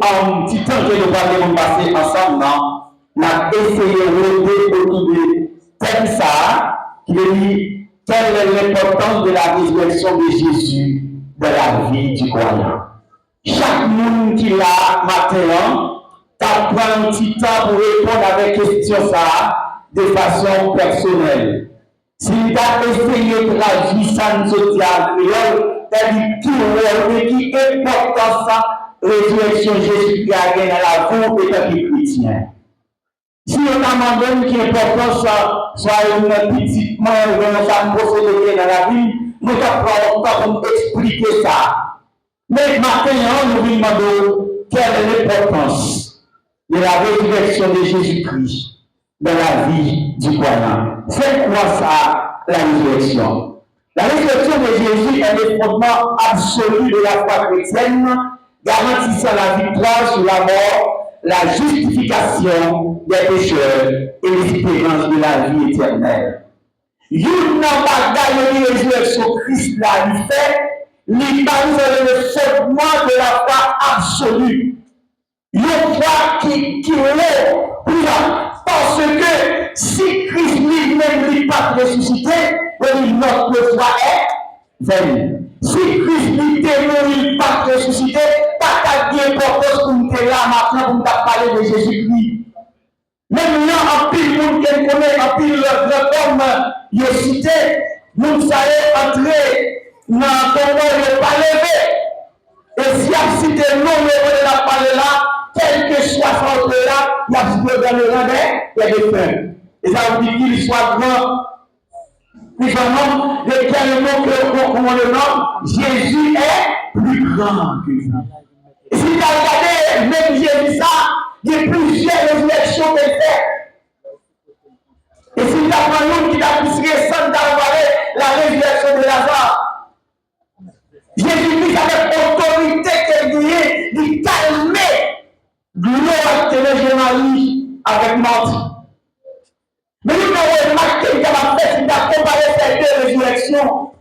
un petit temps que nous allons passer ensemble, on a essayé de rôder autour de thème ça, qui veut dire quelle est l'importance de la résurrection de Jésus dans la vie du croyant. Chaque monde qui l'a matin, tu prends un petit temps pour répondre à la question ça de façon personnelle. Si tu as essayé de traduire ça nous dit en créole, c'est-à-dire qui important ça, résurrection Jésus qui a gagné dans la vie en tant que chrétien. Si on a demandé qui est important ça, soit une petite main, ça procéder dans la vie, nous avons pas pour expliquer ça. Mais maintenant, nous demandons quelle est l'importance de la résurrection de Jésus-Christ dans la vie du croyant. C'est quoi ça, la résurrection? La résurrection de Jésus est le fondement absolu de la foi chrétienne, garantissant la victoire sur la mort, la justification des pécheurs et l'espérance de la vie éternelle. Il n'a pas gagné la résurrection Christ là, il fait, il parle le fondement de la foi absolue. Une foi qui est parce que si Christ lui-même n'est pas ressuscité, notre foi est vaine. Si Christ lui-même n'est pas ressuscité, pas d'importance pour nous là maintenant pour nous parler de Jésus-Christ. Même là, en pile monde qui connaît, en pile le homme, il est cité, nous savons entrer dans le tombeau, il n'est pas levé. Et si on cite le nom de la parole là, quel que soit son là, il y a dans le rang des frères. Et ça veut dire qu'il soit grand. Plus grand nom, de quel nom qu'on le nomme, Jésus est plus grand que lui. Et si tu as regardé, même Jésus ça, il y a plusieurs résurrections qu'il fait. Et si tu as pris un qui t'a plus récent d'avoir la résurrection de Lazare, Jésus-Christ avec autorité qu'il gagnait, il calmait l'eau de Marie avec Marthe. Mais nous avons remarqué qu'il a fait, il a comparé ces deux résurrections.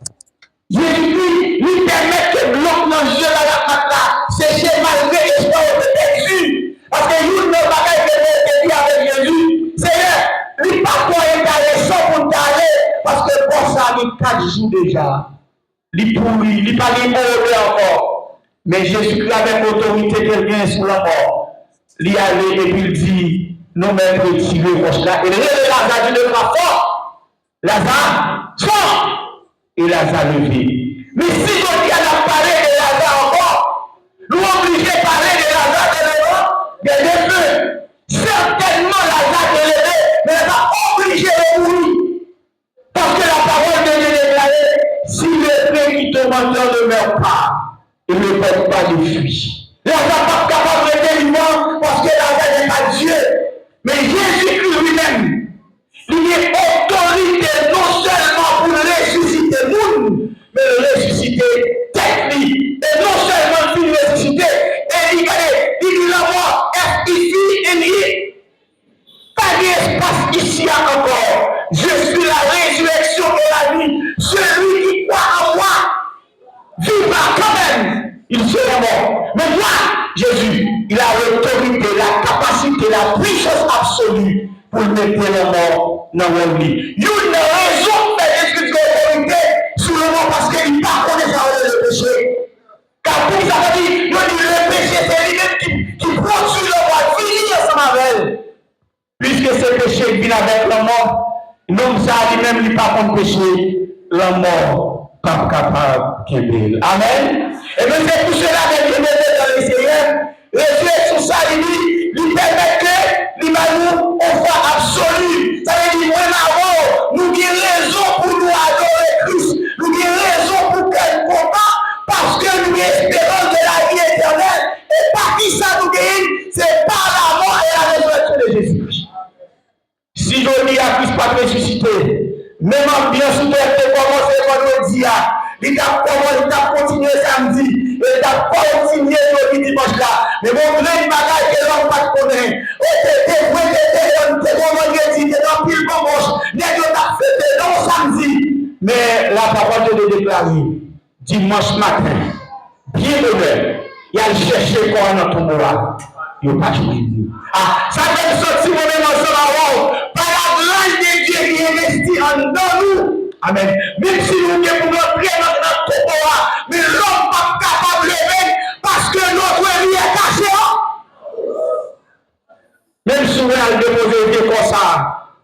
Jésus-Christ lui permet que l'autre mange la pata, c'est malgré l'espoir de Jésus. Parce que nous ne pouvons pas dire avec Jésus, Seigneur, lui pas pour intéressant pour t'aller, parce que pour ça, il y a 4 jours déjà. Il pourrit, il pas les encore. Mais Jésus-Christ avec autorité qu'il vient sur la mort. Il allait et puis il dit, nous même retirer votre là. Et Lazare dit le bras fort. Lazare, fort. Et Lazare levé. Mais si on dit à la parler de Lazare encore, nous obligés de parler de Lazare de l'évêque. Certainement Lazare de l'évêque, mais elle va obligé de mourir. Parce que la parole de Dieu déclarée, si le pain qui te demandeur ne meurt pas, il ne porte pas de fuite. Lazare n'est pas capable de vivant parce que Lazare n'est pas Dieu. Mais Jésus-Christ lui-même, il est autorité non seulement pour ressusciter le monde, mais ressusciter tête lui. Et non seulement pour ressusciter, et il dit la mort est ici et lui. Pas d'espace ici encore. Je suis la résurrection et la vie. Celui qui croit en moi vivra quand même. Il sera mort. Mais moi, Jésus, il a l'autorité, la capacité, la puissance absolue pour mettre la mort dans mon lit. Il y a une raison de discuter l'autorité sur le mort parce qu'il n'a pas connaît le péché. Car pour ça, il dit le péché, c'est lui-même qui produit le mort, finit ensemble avec elle. Puisque ce péché vient avec la mort, l'homme ça lui-même n'est pas contre péché, la mort pas capable qu'il. Amen. Et bien c'est pour cela que je me mets dans le Seigneur. Réfléchir sur ça, il permet que nous on voit absolu. Ça veut dire, moi, avant, nous avons raison pour nous adorer Christ. Nous avons raison pour qu'elle combat parce que nous avons espérance de la vie éternelle. Et par qui ça nous gagne, c'est par la mort et la résurrection de Jésus-Christ. Si je dis à Christ pas ressuscité, même ambiance où tu as commencé vendredi, il a continué samedi, il a continué le dimanche là. Mais mon grand bagage que l'homme pas connaît. T'es vendredi, t'es dans pile dimanche, t'es dans fête, non samedi. Mais la parole de Dieu déclarée, dimanche matin, bien demain, Il a cherché quoi dans ton moral. Il n'a pas joué. Ah, ça fait sortir moi-même ensemble à par la grâce de Dieu qui investit en nous. Amen. Même si nous sommes pour entrer dans notre corps, mais l'homme n'est pas capable de lever parce que notre vie est cachée. Même si vous avez déposé des comme ça,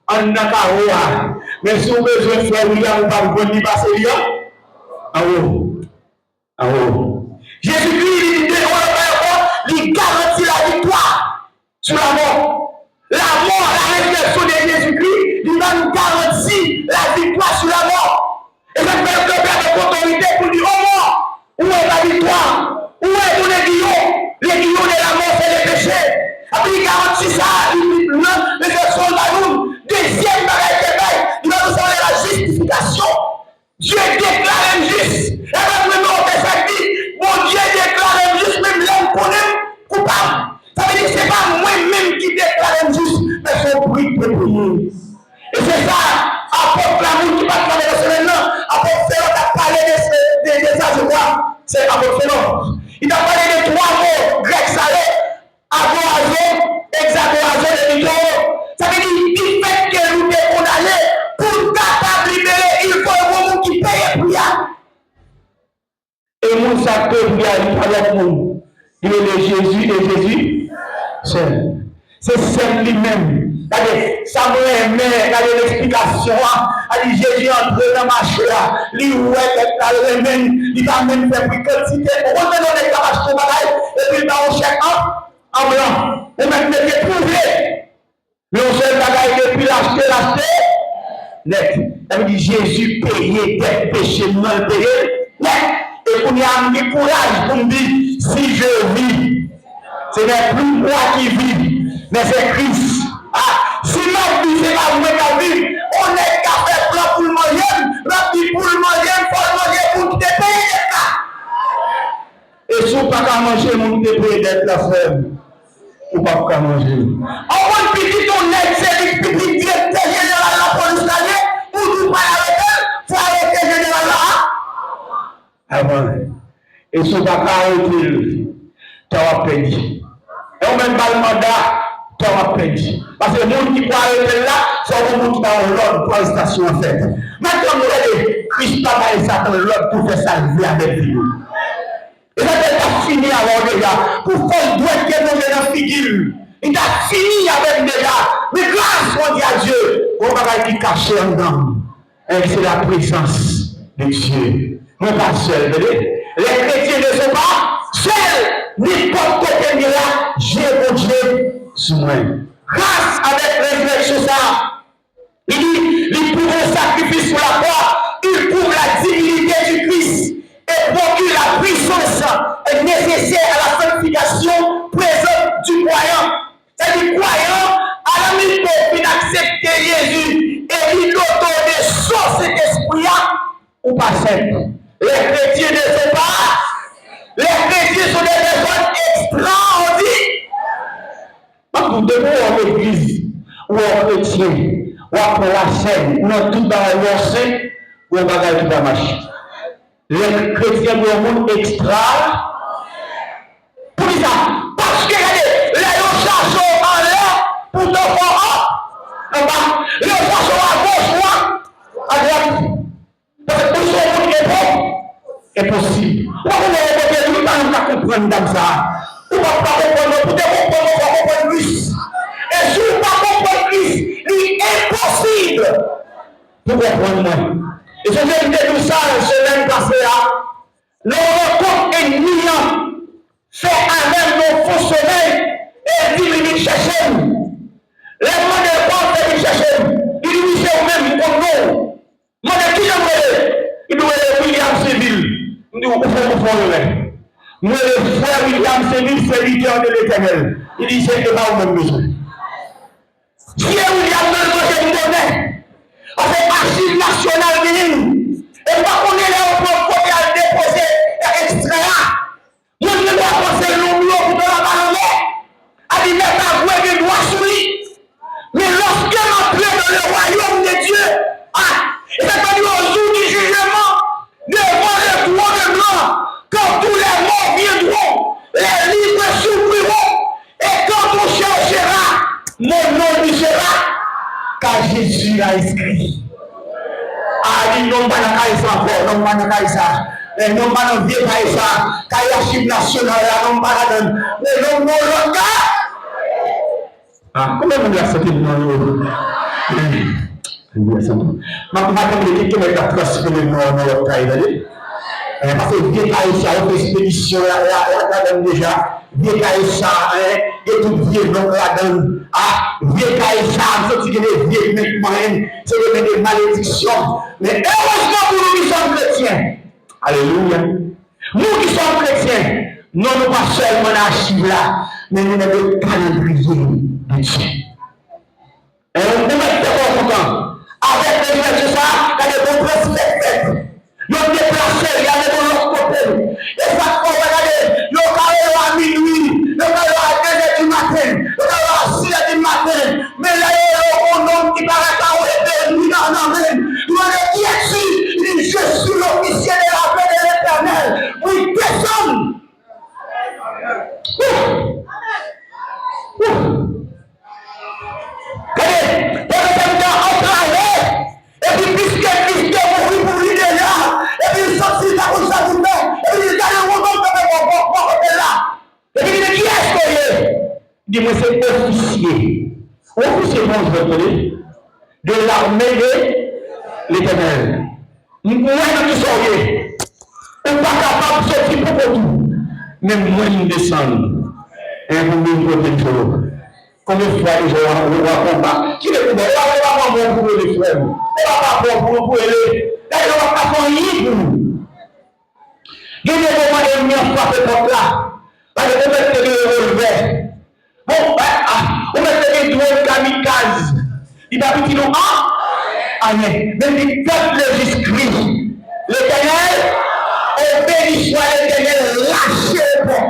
en Nakaroa, même si vous avez besoin de faire William ou pas, vous pouvez passer là. En haut. En haut. Jésus-Christ, il garantit la victoire sur la mort. La mort, la résurrection de Jésus-Christ, il va nous garantir la victoire sur la mort. Et même le père de autorité pour dire, oh mort, où est la victoire? Où est ton aiguillon? L'aiguillon de la mort, c'est le péché. Après, il garantit ça, les personnes de nous. Deuxième bagage, il va nous donner la justification. Dieu déclare injuste. Et même nous, on fait dit, mon Dieu déclare injuste, même l'homme qu'on aime coupable. Ça veut dire que ce n'est pas moi-même qui déclare injuste, mais son prix de prier. Et c'est ça, apôtre l'amour qui va travailler dans ce maintenant. Apôtre Féron a parlé de ça, je crois. C'est apôtre Féron. Il a parlé de trois mots grecs salés. Agorazo, hexagorazo et mytho. Ça veut dire qu'il fait que nous devons condamner pour capable libérer. Il faut un monde qui paye pour ça. Et nous, ça peut bien avec nous. Il est Jésus et Jésus seul. C'est seul lui-même. Samuel met l'explication. Il dit Jésus entre dans ma chair. Il ouais, il va même faire plus quantité. On va donner la vache de bagaille. Et puis il va en chèque en blanc. Et même il est prouvé. Mais on seul bagaille depuis l'acheter. Net. Il dit Jésus payé des péchés non payés. Net. Et qu'on y a mis courage pour me dire si je vis, ce n'est plus moi qui vis, mais c'est Christ. Ah, si ma vie, c'est pas moi qui vis, on est qu'à faire plan pour le manger, la vie pour le manger, il faut le manger pour te payer d'être là. Et si on ne peut pas manger, on te paye d'être là, frère. On ne peut pas manger. On va petit on est, c'est le petit directeur général de la police d'année, pour nous parler avec elle, il faut arrêter le général là. Avant. Et si on ne peut pas arrêter, tu vas perdu. Et on même pas le mandat, tu vas perdu. Parce que les gens qui peuvent arrêter là, c'est les gens qui ont l'ordre pour l'arrestation en fait. Maintenant, nous regardons, Christ n'a pas Satan l'ordre pour faire sa vie avec lui. Et ça n'a pas fini avant déjà. Pour faire le droit qui est dans la figure. Il a fini avec déjà. Mais grâce, on dit à Dieu, on va pas être caché en dedans. Et c'est la présence de Dieu. Non pas seul, vous voyez. Les chrétiens ne sont pas seuls. N'importe côté de là, j'ai mon Dieu sur moi. Grâce avec réflexion ça, il dit, il prouve le sacrifice sur la croix, il prouve la divinité du Christ et procure la puissance nécessaire à la sanctification présente du croyant. C'est-à-dire, croyant, à la minute pour accepter Jésus et il l'auto de son cet esprit-là, ou pas simple. Les chrétiens ne sont pas. Les chrétiens sont des personnes extraordinaires. Quand vous devez en l'église, ou en chrétien, ou après la scène, ou dans tout dans la verset, ou en bagage tout dans la marche. Les chrétiens sont un monde extra. Pour ça, parce que regardez, les gens en l'air, pour te voir en bas, les gens à gauche, à droite. Parce que pour ce monde est bon. Est possible. Pourquoi vous ne pouvez pas comprendre comme ça? Vous ne pouvez pas comprendre, vous devez comprendre Christ. Et si vous ne pouvez pas comprendre Christ, il est impossible de comprendre moi. Et je vais dire tout ça, la semaine passée, nos rencontres ennemies fait avec nos faux sommeils et dit qu'il cherche. Les mots de quoi fait chercher. Il dit c'est au-même comme nous. Moi, de qui j'aimerais? Il doit être William Seville. Nous faisons le moi, le frère William Seville, serviteur de l'Éternel. Il dit c'est que pas au même besoin. Si William Seville, je vous connais. Parce que l'archive nationale, et pas qu'on est là au côté à déposer extrait. Moi, je dois penser l'oubli pour la parole. À lui mettre à voir des doigts sur lui. Mais lorsque l'entrée dans le royaume de Dieu, c'est-à-dire au jour du jugement, devant le trône blanc, quand tous les morts viendront, les Jésus a inscrit. Ah, il non pas dans Kaïsa encore, non pas dans Kaïsa. Non pas dans vieux Kaïsa. Kaïsa national, non pas dans. Mais non, non, non, ah, comment vous l'avez senti dans le. Ma femme dit que je vais transférer dans Kaïsa. Parce que vieux Kaïsa, on fait expédition là-dedans déjà. Vieux Kaïsa, et tout vieux donc là-dedans. Ah, vieux Kaïsa, c'est des vieux mecs, c'est des malédictions. Mais heureusement pour nous qui sommes chrétiens. Alléluia. Nous qui sommes chrétiens, nous ne pas seulement l'archive là, mais nous avons le calendrier de Dieu. Et nous mettons content. Avec les gens de ça, il y a des bons respects. Nous déplacés, il y a des bons côtés. Et ça, on va regarder, le carré à minuit, le carré à 2h du matin, le carré à 6h du matin. Mais là, il y a un homme qui paraît à l'éternel, non, même. Nous avons dit ici, je suis l'officier de la paix de l'éternel. Oui, personne. Regardez, pour le temps enclavé, et puis puisque Christ est mort pour lui déjà, et puis il sortit là où ça vous met, et puis il garde le moment de là. Et puis il dit, qui est-ce que c'est? Il dit, moi c'est officier. Officier, bon, je vais te dire, de l'armée de l'éternel. Moi, je suis sauvé. On n'est pas capable de sortir pour tout. Même moi, je descends. Et vous me protégez. Combien de fois les gens vont combattre? Qui est le problème? On va pas pour les frères. On va pas pour les. Là, on va pas pour les. Il y a des moments où on vient frapper contre là. Parce que on met des relevés. Bon, on met des drones kamikazes. Il va petit nom. Amen. Mais les peuples Jésus-Christ. L'éternel, on bénit soit l'éternel, lâchez le pont.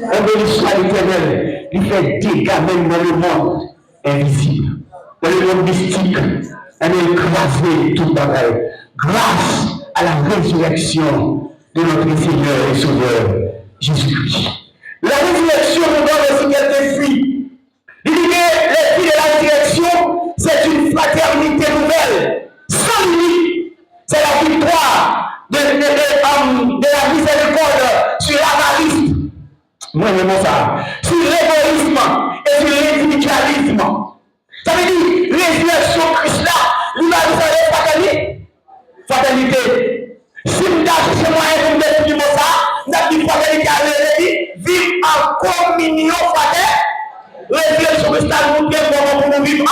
On bénit soit l'éternel, il fait dégâts même dans le monde invisible, dans le monde mystique, on est écrasé tout bagaille, grâce à la résurrection de notre Seigneur et Sauveur Jésus-Christ. La résurrection nous donne aussi quelques filles. Il dit que les filles de la résurrection, c'est une fraternité nouvelle, sans limite. C'est la victoire de la miséricorde sur l'avarice. Moi, j'aime ça. Sur l'égoïsme et sur l'individualisme. Ça veut dire, résurrection Christ là, il va nous faire fatalité. Si nous avons chez moi un peu de ça, nous avons dit fatalité, vivre en communion fraternelle. Résurrection Christ là, nous devons pour nous vivre,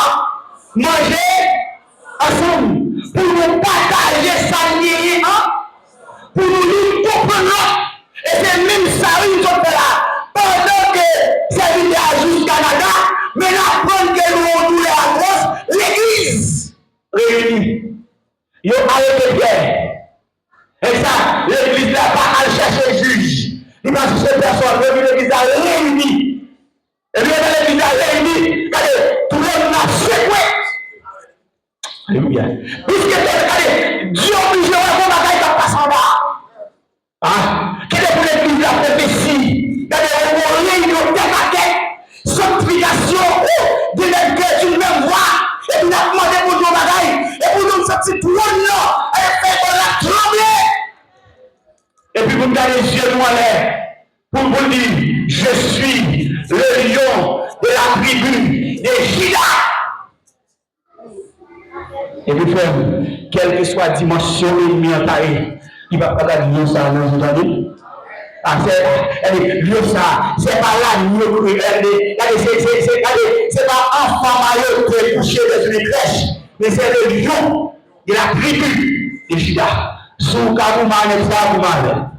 manger ensemble, pour nous partager sa vie, pour nous comprendre. Et c'est même ça, ils ont fait là. Pendant que c'est vidéo jusqu'à Canada, mais la preuve que nous la grosse, l'église réunie. Ils ont arrêté Pierre. Et ça, l'église n'a pas à chercher juge. Il va chercher personne. L'église a réuni. Et bien, l'église a réuni. Tout le monde a secoué. Alléluia. Puisque, regardez, Dieu oblige à répondre à quelqu'un qui passe en bas. Ah, quelle est pour l'église la prophétie? Regardez, on réunion tête à tête, sanctification, de l'être d'une même voix, et puis on a demandé pour nos bagailles, et pour nous sortir tout le monde là, et faire qu'on a tremblé. Et puis vous gardez les yeux noirs l'air, pour vous dire, je suis le lion de la tribu des Juda. Et puis frère, quelle que soit la dimension ennemie en taille, il va pas garder ça, vous entendez? Ah, c'est ça, c'est pas là, c'est pas enfant maillot qui est couché dans une crèche, mais c'est le lion de la tribu de Juda. Sous Kaboumane et Saboumane.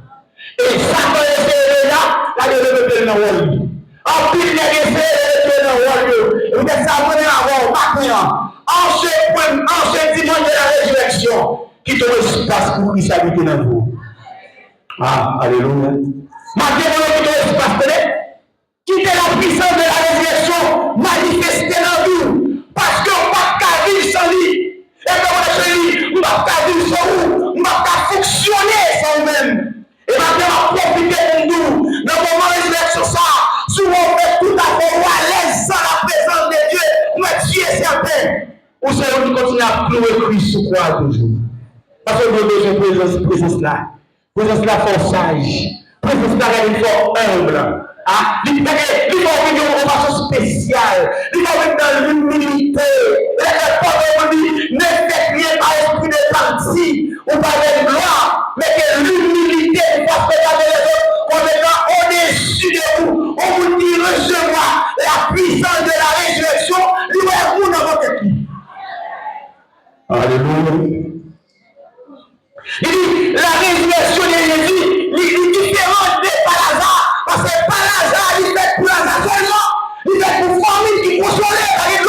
Et ça, quand c'est là, il est dans le rôle. En plus, il est dans le rôle. Vous êtes abonné avant, maintenant. En ce dimanche de la résurrection, qui te espace pour qu'il s'habite dans vous. Ah, alléluia. Maintenant, qui te espace, quittez la puissance de la résurrection, manifestez dans vous. Parce qu'on ne va pas vivre sans lui. Et comme on a dit, on ne va pas vivre sans vous. On ne va pas fonctionner sans vous-même. Et maintenant, on va profiter de nous. Dans le moment de résurrection, ça, souvent on fait tout à fait a cloué Christ sous croix toujours. Parce que nous avons besoin de présence là. Présence là, forçage. Présence là, il faut humble. Il faut venir en façon spéciale. Il faut venir dans l'humilité. Les pauvres disent, ne faites rien par esprit de parti ou par de gloire, mais que l'humilité fasse regarder les autres comme étant au-dessus de vous. On vous dit recevoir la puissance de la résurrection, libérez-vous dans votre vie. Alléluia. Il dit, la résurrection de Jésus, il est différente de par hasard. Parce que par hasard, il fait pour hasard seulement. Il fait pour famille qui consolait, il ne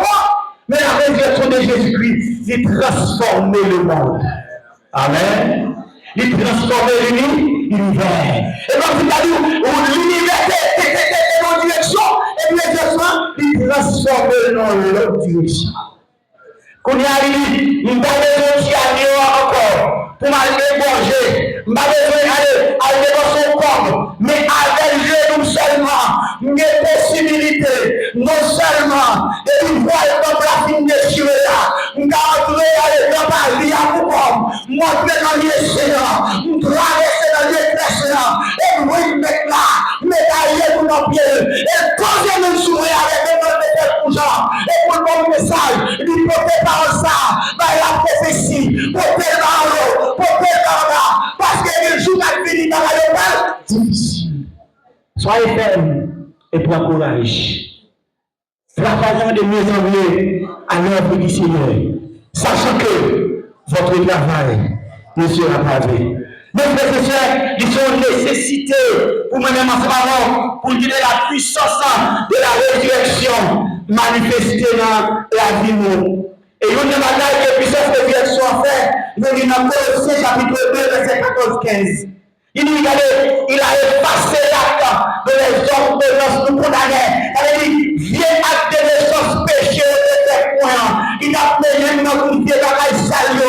pas. Mais la résurrection de Jésus-Christ, il transforme le monde. Amen. Il transforme l'univers. Et donc, c'est-à-dire, l'univers était dans une direction, et puis il transforme dans l'autre direction. Quand il y a eu, il n'y a pas besoin d'y encore pour m'ébrancher. Je n'ai pas besoin d'aller dans son corps, mais avec nous seulement, mes possibilités, non seulement, et une fois comme la fin de Dieu là, je vais aller dans ma vie à vous comme, monter dans les sénats, traverser dans les précédents, et vous mettre là, médailler pour nos pieds, et poser nos sourires avec des gens, et pour le bon message, lui porter par ça, par la prophétie, porter par l'eau, porter par là, parce que le jour a fini dans la locale, difficile. Soyez fermes et prenez courage. Travaillons de mieux en mieux à l'œuvre du Seigneur, sachant que votre travail ne sera pas vrai. Mes frères et sœurs, ils sont nécessités pour moi-même en ce moment, pour donner la puissance de la résurrection manifestée dans la vie. Et une des batailles que puissance de résurrection a fait, nous dit dans Colossiens chapitre 2, verset 14-15. Il dit, il a effacé l'acte de les hommes de nos nous condamnés. Il dit, viens acte de naissance péché de tes points. Il a payé notre pied dans la salle.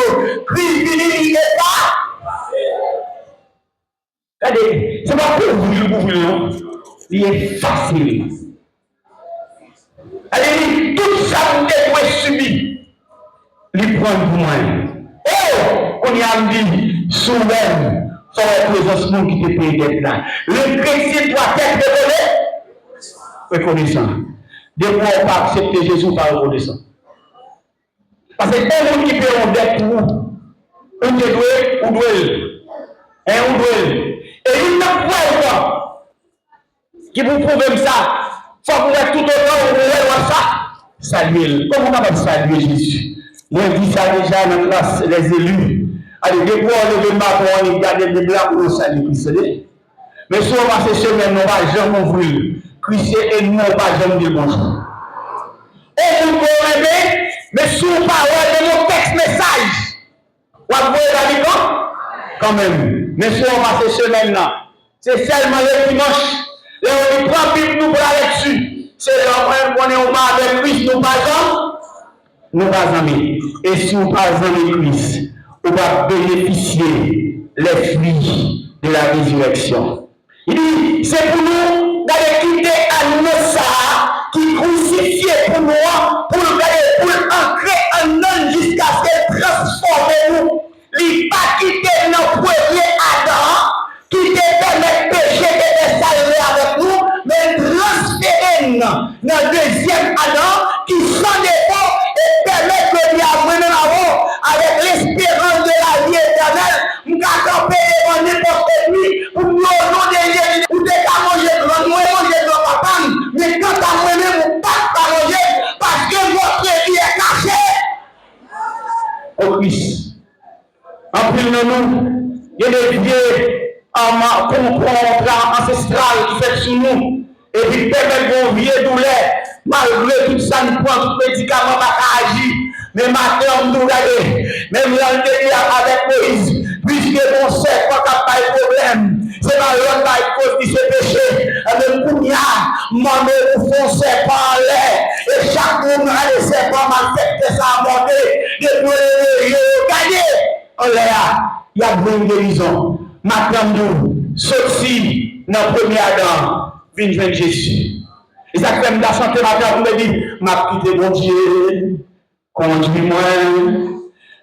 Christ il n'est pas. Regardez, c'est pas pour vous, il est facile. Allez, tout ça vous devez subir. Il prend pour moi. Oh, on y a dit, souvent, sans la présence monde qui te paye d'être là. Le chrétien doit être reconnaissant. Des fois, on ne peut pas accepter Jésus par reconnaissant. Parce que un monde qui paye en dette pour vous, on te doit, ou doit. Et on doit. Et il n'a pas qui vous prouve ça. Il faut que vous êtes tout autant, vous voulez ça. Saluez. Comment on va saluer Jésus? Moi, je dis ça déjà dans la classe, les élus. Allez, des fois, on lève le matin, on regarde les blancs pour nous saluer Christ. Mais si on va ces semaines, on ne va jamais ouvrir. Christ et nous, on ne va jamais dire bonjour. Et vous pouvez aimer, mais si on parle de mon texte message, vous pouvez la dire quand même. Mais si on va ces semaines-là, c'est seulement le dimanche. Là, on prend Bible nous pour la lecture. C'est là qu'on est au bar avec Christ, nous pas amis. Et si nous pas amis Christ, on va bénéficier les fruits de la résurrection. Il dit, c'est pour nous d'aller quitter à nous ça, qui crucifié pour nous, pour ancrer un homme jusqu'à ce qu'elle transforme nous. Il pas quitter notre premier Adam, qui te permet de pécher, de saluer avec nous, mais transférer notre deuxième Adam, qui s'en dépend et permet que nous avons avec l'espérance de la vie éternelle, nous camper devant n'importe qui pour nous nom de Jésus, ou de manger grand, manger grand papa, mais quand à moi-même, vous ne pas manger parce que votre vie est cachée. Au Christ. En plus de nous, il y a des vieux ancestral qui fait sur nous et qui permet de vieux douleur, malgré tout ça, nous prenons tout médicament pour agir. Mais maintenant, nous regardons, même dans le délire avec Moïse, puisque on sait quoi qu'il n'y a pas de problème, c'est dans l'autre cause qui s'est péché. Avec Kounia, mon nous foncez par l'air, et chaque monde a laissé pas mal fait que ça a monté, depuis le gagné. On il y a une guérison. Maintenant, nous, sortis dans le premier Adam, viens Jésus. Et ça fait la santé, maintenant, vous me dites, m'a quitté mon Dieu. conduis-moi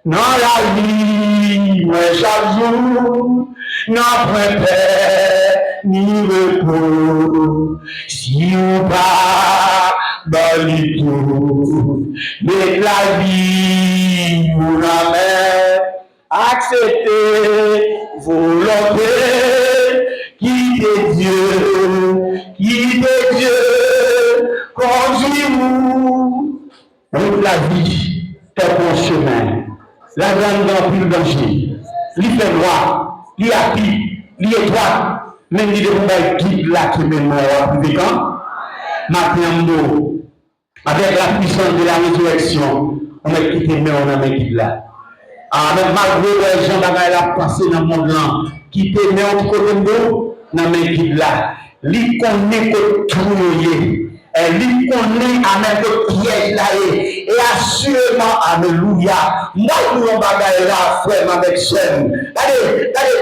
dans la vie, moi chaque jour, n'a point paix ni repos, si on pas dans le tout, mais la vie, vous la main, acceptez volonté, qui est Dieu, conduis-vous. Donc la vie est bon chemin. La grande dans plus danger. Il fait droit, il appuie, il est droit. Même il est guide là qui mène moi à plus quand. Maintenant, avec la puissance de la résurrection, on a quitté, mais on a mis guide là. Avec malgré les gens qui ont passé dans le monde là, qui te met en côté de nous, dans le guide là. Lui connaît que tout lui connaît avec le piège là et assurément, alléluia. Moi, nous on va gagner là, frère, avec Shem. Allez,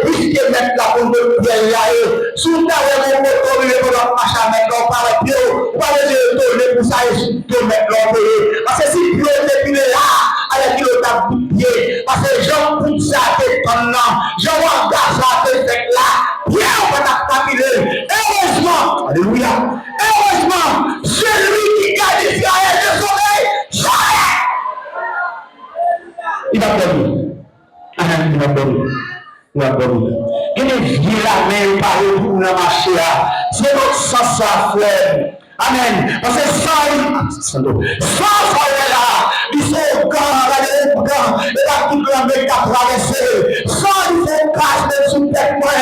puisque mettre la bombe de piège là et sous ta raison pour tomber pour la marche avec l'on parle de Dieu, pas de tourner pour ça et sous mettre l'on payer. Parce que si Dieu est depuis là, avec le tape de pied, parce que Jean pousse ça à tes pendant, Jean engage ça à tes fait là, bien on va t'appeler. Heureusement, alléluia, heureusement, celui qui garde Israël de sommeil, jamais. Il va dormir. Il va dormir. Il va dormir. Il vient la main par le bout de la marché. C'est notre sens à frère. Amen. Parce que sans ça est là, ils sont grands, et la toute la main qui a traversé. Sans ils sont casse même sous tête moi.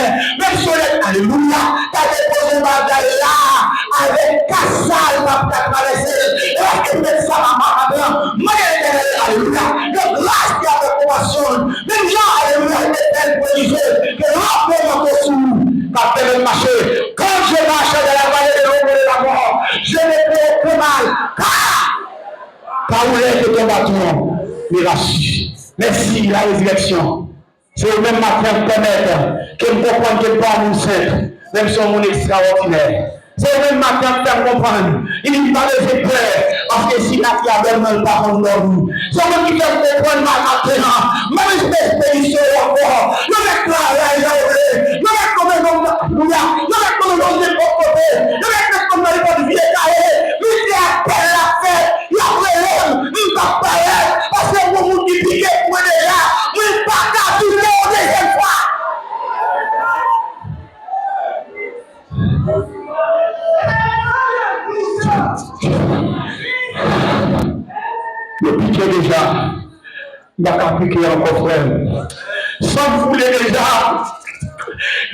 Même sur les alléluia, tu as déposé ma bagaille là, avec Kassal, ma tête traversé. Et là, tu mets ça à ma main. Alléluia. Le grâce qui a fait promotion. Même Jean, alléluia, était tel policier que l'homme est sous. Quand elle marché, quand je marche dans la vallée de l'ombre de la mort, je ne peux aucun mal. Car où est que ton bâton miracle. Merci, la résurrection. C'est au même matin de permettre que me comprendre que pas mon saint, même si on est extraordinaire. C'est au même matin de faire comprendre. Il dit pas de faire peur, parce que si la qui a vraiment le parent de nous. C'est moi qui fait comprendre ma maintenant. Même si expédition encore. Le mec là, il a oublié. Le mec comme un homme, le mec comme un homme de bon côté. Le mec comme un homme de vieux carré. Lui qui appelle la fête. Il a pris l'homme, il va parler. Parce que vous vous dites que vous êtes là. Vous n'êtes pas qu'à tout le monde deuxième fois. Le piqué déjà, il n'a qu'à piquer encore frère. Sans vous voulez déjà,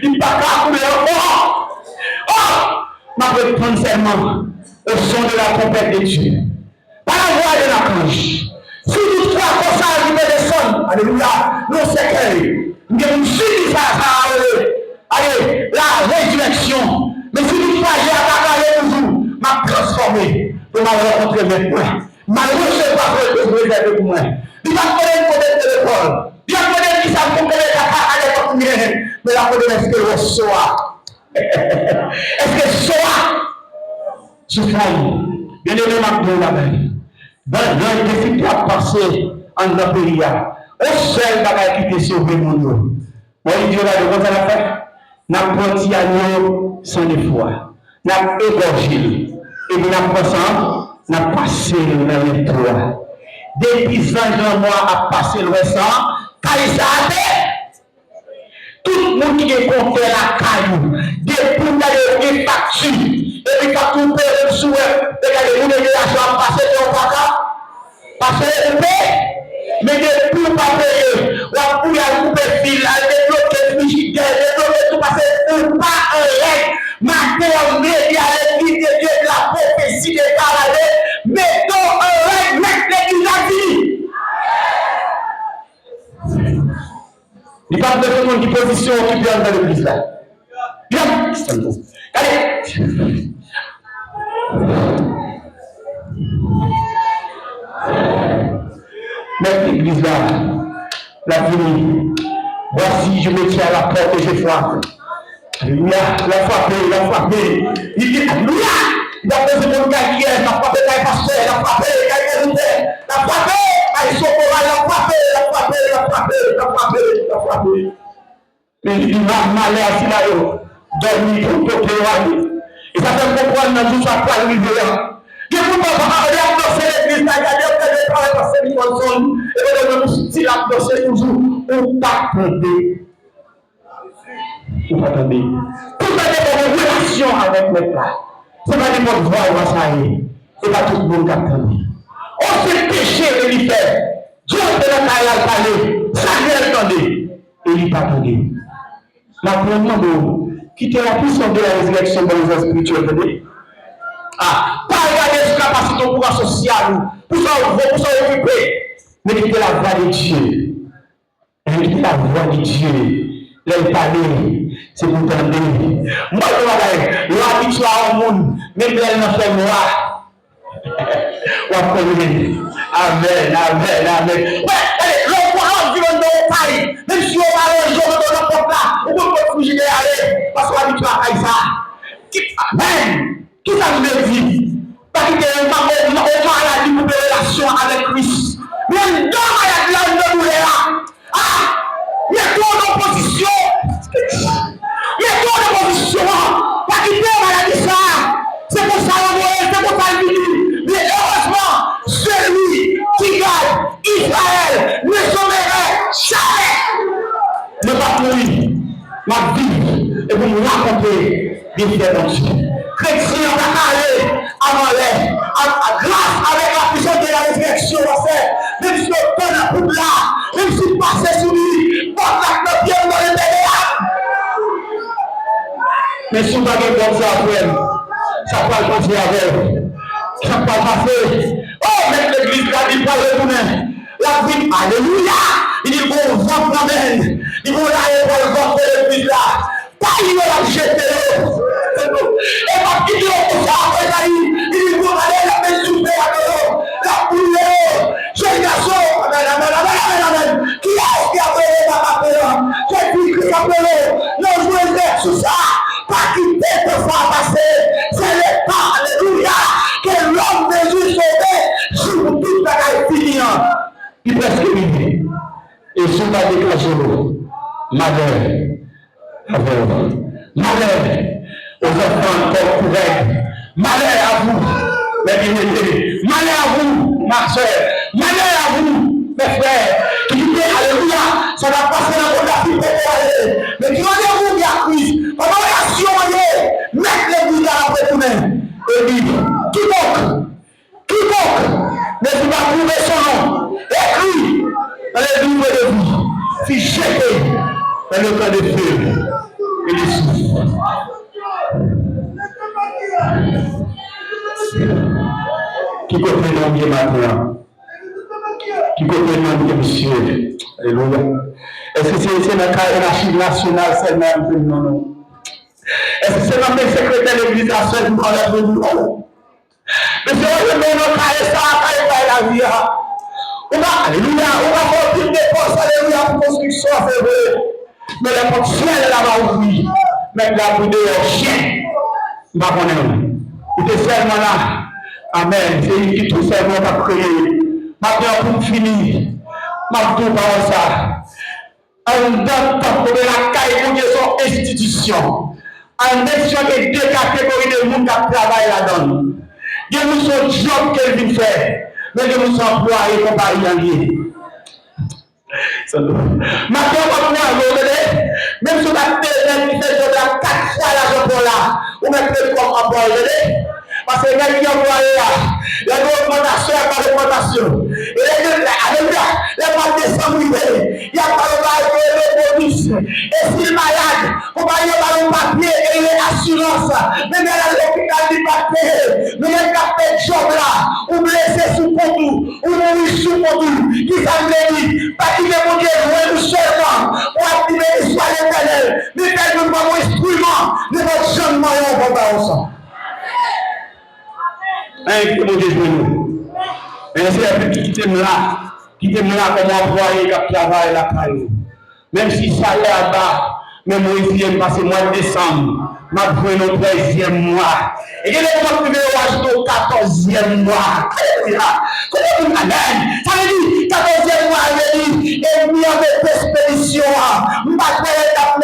il n'a qu'à couler encore. Oh, ma vais prendre seulement au son de la trompette de Dieu. Par la voix de l'archange. Si toutefois comme ça, il me descend, alléluia, nous sécueil. Nous avons suivi ça, allez, la résurrection. Mais si toutefois j'ai attaqué toujours, m'a transformé, pour m'a rencontré maintenant. Malgré ce que je vais faire avec moi. Il va connaître le modèle de l'école. Il va connaître qui ça pour connaître à l'époque. Mais la connaître est-ce que le soir. Est-ce que soir. Je femme, bien aimé ma belle. Dans le défi qui a passé en notre pays, au seul bagage qui était sauvé mon nom. Moi, il dit là, de quoi ça l'a fait? N'a pas dit à nous sans effort. N'a égorgé. Et puis n'a pas ça. N'a passé dans les toits. Depuis 20 ans, moi, a passé le sang, car il s'est tout le monde qui est contre la caillou, depuis d'aller facture, et puis quand tout le monde souhaite, regardez, vous n'avez pas passé dans le caca, passer le paix, mais depuis vous pas payer, vous pouvez couper fil, débloquer le frigidaire, débloquer tout, parce que vous pas un règle. Maintenant, média, l'église de Dieu, la prophétie de Caladé, mettons un règle, mettez l'église à vie. Il parle de tout le monde qui position qui vient dans l'église là. Viens, allez. Mettez l'église là, la vie. Voici, je me tiens à la porte et je frappe. Alléluia, la frappe. Il dit, alléluia, Il a besoin de carrière, il a frappé les pasteurs, il a frappé les carrières, il a frappé les socorats, il a frappé. Mais il dit, malheur, si là, dormir, tout est. Et ça fait comprendre dans tout ça, pas arriver là. Je ne peux pas aller endosser l'église, regarder le travail parce que c'est une zone, et vous devez style endosser toujours, ou pas attendez. Ou pas attendez. Tout ça est une relation avec le plat. Ce n'est pas n'importe quoi, on va s'arrêter. Ce n'est pas tout le monde qui attend. On s'est péché et il fait. Dieu est dans la parler, ça vient attendre. Et il pas attendre. La première chose, quitter la puissance de la résurrection dans les spirituels. Ah, pas regarder sur la capacité pour pouvoir social, pour ça occuper, mais quitter la voix de Dieu. Quitter la voix de Dieu. L'elle parler, c'est pour t'entendre. Moi, je vais l'habitude au monde, même elle n'a fait moi. Amen, amen, amen. Ouais, l'homme qui va dans le pays, même si on va un jour dans le porte là, on peut pas fouiller aller, parce qu'on habitué à ça. Amen. Qui ça nous dit? Parce qu'il y a un maladie pour des relations avec Christ. Mais un maladie là, on doit là. Ah! Mets-toi en opposition. Mets-toi en opposition. Pas quitter la maladie ça. C'est pour ça c'est pour ça qu'il dit. Mais heureusement, celui qui garde Israël ne sommerait jamais. Ne pas mourir. Ma vie et vous me raconter des différences. Chrétien va aller avant les, grâce avec la puissance de la résurrection, même si on donne la poudre là, même si on passe sur lui, porte la pied dans le téléable. Mais si on va faire comme ça après, ça va passer avec. Ça va passer. Oh, mais l'église a dit pas retourner. La vie, alléluia. Il dit bon, vent amen. Il vont aller pour le vent de l'église là. Pas il va la jeter. Et pas quitter tout ça après ça. Il dit bon, allez la main souper à l'eau. La poulet. J'ai garçon. Amen. Qui est-ce qui a appelé ma appelée? J'ai dit qui a appelé. Non, je veux dire tout ça. Pas quitter tout ça passer. C'est le temps, alléluia, que l'homme de Jésus sauvé sur toute la finie. Il presque arrivé. Et sur la déclaration, malheur aux enfants encore couverts, malheur à vous, mes bien-aimés, malheur à vous, ma soeur, malheur à vous, mes frères, qui disaient alléluia, ça va passer dans la vie pour aller. Mais qui rendez-vous bien Christ, pendant l'action, mettre les bouillards après tout-même. Et dit, quiconque ne peut pas trouver son nom, écrit dans les livres de vie, fut jeté dans le camp de feu et de souffle. Qui côté non bien maintenant? Qui côté non bien monsieur? Alléluia. Est-ce que c'est dans l'archive nationale seulement? Non. Est-ce que c'est dans le secrétaire de l'église à seul pour enlever le nom? Mais c'est vrai que nous avons ça, la vie. On va, alléluia, on va faire une dépense, alléluia, pour construction à faire. Mais la porte ciel là-bas ouvrir. Même la bouille de chien. Je ne sais pas. Il était seulement là. Amen. C'est lui qui tout seulement a créé. Maintenant, pour finir, ma tout par ça. En tant que la caille pour son institution. En nation de deux catégories de monde qui travaillent là-dedans. Il y a son job qu'elle vient faire. Mais il y a son employé qu'on va y aller. Maintenant, on va même si on a fait qui fait de 4 fois l'argent pour là, on met le corps en bas. Parce que les gens qui ont là, il y a une augmentation, il n'y a pas d'augmentation. Et les mois de décembre, il n'y a pas de bonus. Et s'il est malade, on va y avoir un papier et une assurance. Même à l'hôpital du papier, mais il y a un job là, ou blessé sous compte, ou mourir sous compte, qui s'amélie, pas qui veut monter loin seulement, pour activer l'histoire éternelle, mais qu'elle ne va pas instrument de votre jeune moyen pour faire ensemble. Qui mon Dieu de nous. Et c'est la petite qui t'aime là comme employé qui travaille là. Même si ça est là-bas, Mais Moïse vient passer le mois de décembre. M'a pris le 13e mois. Et il est pour priver au 14e mois. Comment vous m'avez? Ça veut dire 14e mois, il dit, et nous avons expédition. Je ne vais pas faire je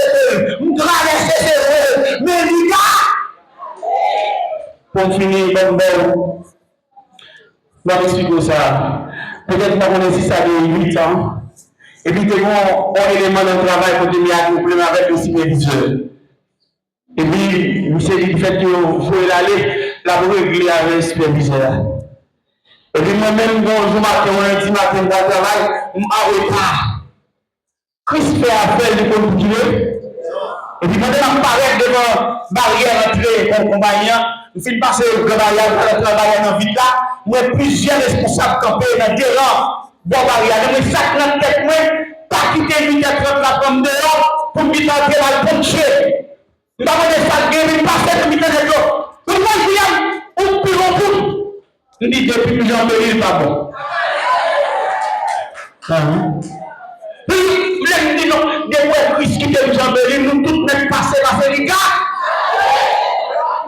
vais traverser ces rues. Mais les gars, pour finir, comme belle, je vais expliquer ça. Peut-être que on est 6 à 8 ans. Et puis, on a un élément de travail pour tenir à complément avec le superviseur. Et puis, monsieur dit fait que vous pouvez aller, là, vous régler avec le superviseur. Et puis, moi-même, bonjour matin, lundi matin, dans le travail, je m'en retard. Christ fait affaire de continuer. Et puis, quand je m'apparaît devant la barrière entrée pour compagnon, je finis passer le barrière pour le travail dans la ville là, moi, plusieurs responsables campés dans des rangs. Bon barrière, mais ça dans la tête, moi, pas quitter 8 h 30 la pomme dehors pour m'y tenter la puncher. Nous avons des sacs de mais pas de m'y tenter de l'eau. Nous avons un plus long bout. Nous disons depuis que j'en ai pas bon. Puis, nous disons, des fois, Christ qui te nous embellit, nous tous nous passer la félica.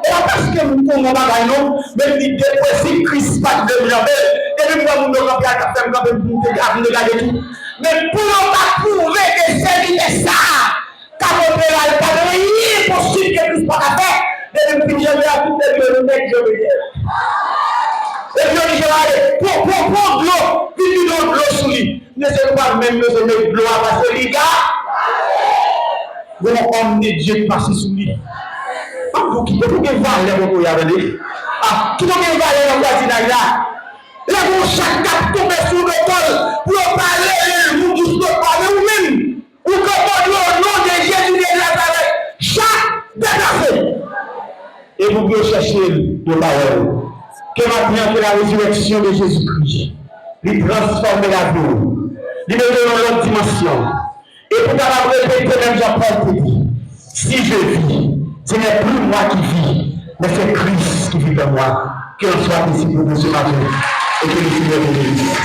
Et parce que nous ne pas nous, mais nous disons, si Christ pas de nous embellir, et nous avons nous camper à faire pour nous regarder tout. Mais pour nous pas prouver que c'est ça, car on peut aller pas de rien possible que Christ pas faire, et nous finissons à tout le monde, je veux dire. Et puis on dit, pour de l'eau, puis nous donnons de l'eau sous lui. Ne c'est pas même besoin de l'eau à passer, les gars. Bon, homme de Dieu passer sous lui. Pour qui peut valeur pour y aller? Ah, qui peut valeur dans la là? Là, vous chaque cap tombe sous le col pour parler, vous tous parler vous-même. Ou comment au nom de Jésus de Nazareth, chaque déplacé. Et vous pouvez chercher de parole. Que maintenant que la résurrection de Jésus-Christ lui transforme la vie, lui met dans l'autre dimension. Et pour qu'elle répéter même Jean-Paul te dit, si je vis, ce n'est plus moi qui vis, mais c'est Christ qui vit en moi. Que l'on soit disciple de ce matin et que le Seigneur vous bénisse.